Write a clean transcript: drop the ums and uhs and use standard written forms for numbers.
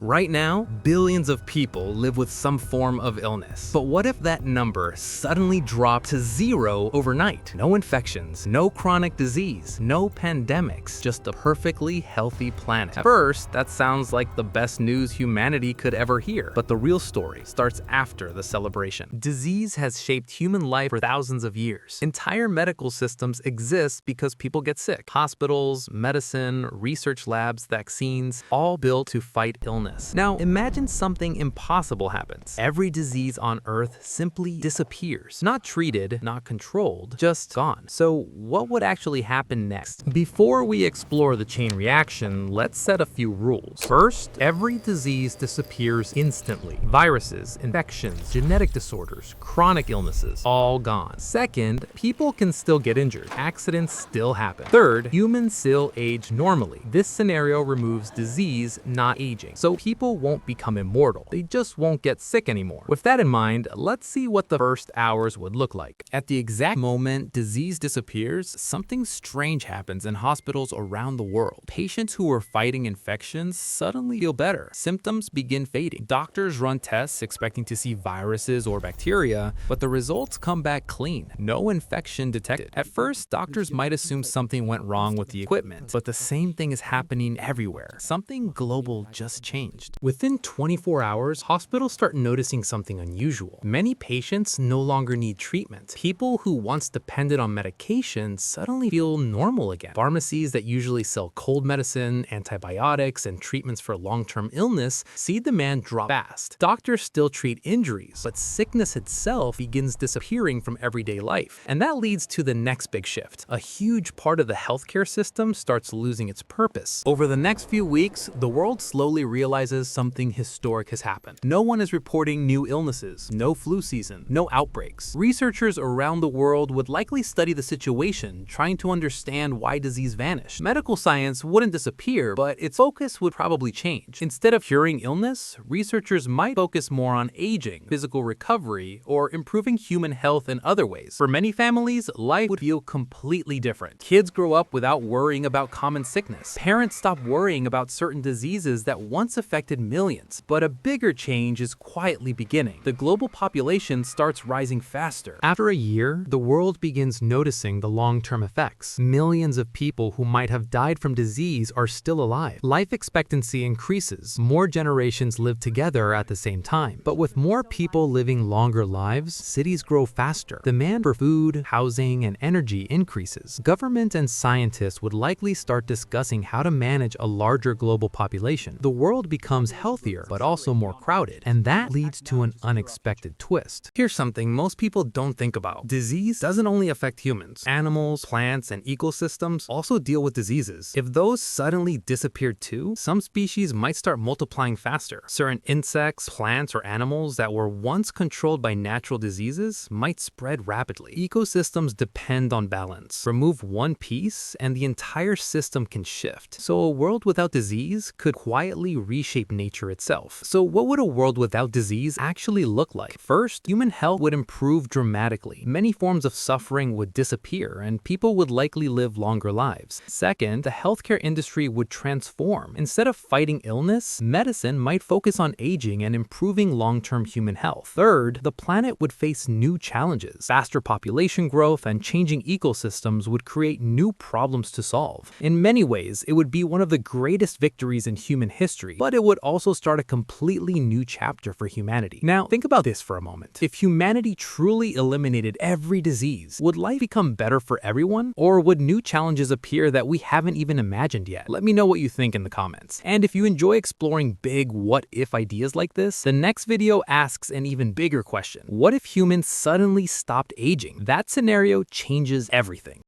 Right now, billions of people live with some form of illness. But what if that number suddenly dropped to zero overnight? No infections, no chronic disease, no pandemics, just a perfectly healthy planet. At first, that sounds like the best news humanity could ever hear. But the real story starts after the celebration. Disease has shaped human life for thousands of years. Entire medical systems exist because people get sick. Hospitals, medicine, research labs, vaccines, all built to fight illness. Now, imagine something impossible happens. Every disease on Earth simply disappears. Not treated, not controlled, just gone. So what would actually happen next? Before we explore the chain reaction, let's set a few rules. First, every disease disappears instantly. Viruses, infections, genetic disorders, chronic illnesses, all gone. Second, people can still get injured. Accidents still happen. Third, humans still age normally. This scenario removes disease, not aging. So people won't become immortal. They just won't get sick anymore. With that in mind, let's see what the first hours would look like. At the exact moment disease disappears, something strange happens in hospitals around the world. Patients who were fighting infections suddenly feel better. Symptoms begin fading. Doctors run tests expecting to see viruses or bacteria, but the results come back clean. No infection detected. At first, doctors might assume something went wrong with the equipment, but the same thing is happening everywhere. Something global just changed. Within 24 hours, hospitals start noticing something unusual. Many patients no longer need treatment. People who once depended on medication suddenly feel normal again. Pharmacies that usually sell cold medicine, antibiotics, and treatments for long-term illness see demand drop fast. Doctors still treat injuries, but sickness itself begins disappearing from everyday life. And that leads to the next big shift. A huge part of the healthcare system starts losing its purpose. Over the next few weeks, the world slowly realizes something historic has happened. No one is reporting new illnesses, no flu season, no outbreaks. Researchers around the world would likely study the situation, trying to understand why disease vanished. Medical science wouldn't disappear, but its focus would probably change. Instead of curing illness, researchers might focus more on aging, physical recovery, or improving human health in other ways. For many families, life would feel completely different. Kids grow up without worrying about common sickness. Parents stop worrying about certain diseases that once affected millions. But a bigger change is quietly beginning. The global population starts rising faster. After a year, the world begins noticing the long-term effects. Millions of people who might have died from disease are still alive. Life expectancy increases. More generations live together at the same time. But with more people living longer lives, cities grow faster. Demand for food, housing, and energy increases. Government and scientists would likely start discussing how to manage a larger global population. The world becomes healthier, but also more crowded, and that leads to an unexpected twist. Here's something most people don't think about. Disease doesn't only affect humans. Animals, plants, and ecosystems also deal with diseases. If those suddenly disappeared too, some species might start multiplying faster. Certain insects, plants, or animals that were once controlled by natural diseases might spread rapidly. Ecosystems depend on balance. Remove one piece, and the entire system can shift. So a world without disease could quietly reshape nature itself. So what would a world without disease actually look like? First, human health would improve dramatically. Many forms of suffering would disappear, and people would likely live longer lives. Second, the healthcare industry would transform. Instead of fighting illness, medicine might focus on aging and improving long-term human health. Third, the planet would face new challenges. Faster population growth and changing ecosystems would create new problems to solve. In many ways, it would be one of the greatest victories in human history, but it would also start a completely new chapter for humanity. Now, think about this for a moment. If humanity truly eliminated every disease, would life become better for everyone? Or would new challenges appear that we haven't even imagined yet? Let me know what you think in the comments. And if you enjoy exploring big what-if ideas like this, the next video asks an even bigger question. What if humans suddenly stopped aging? That scenario changes everything.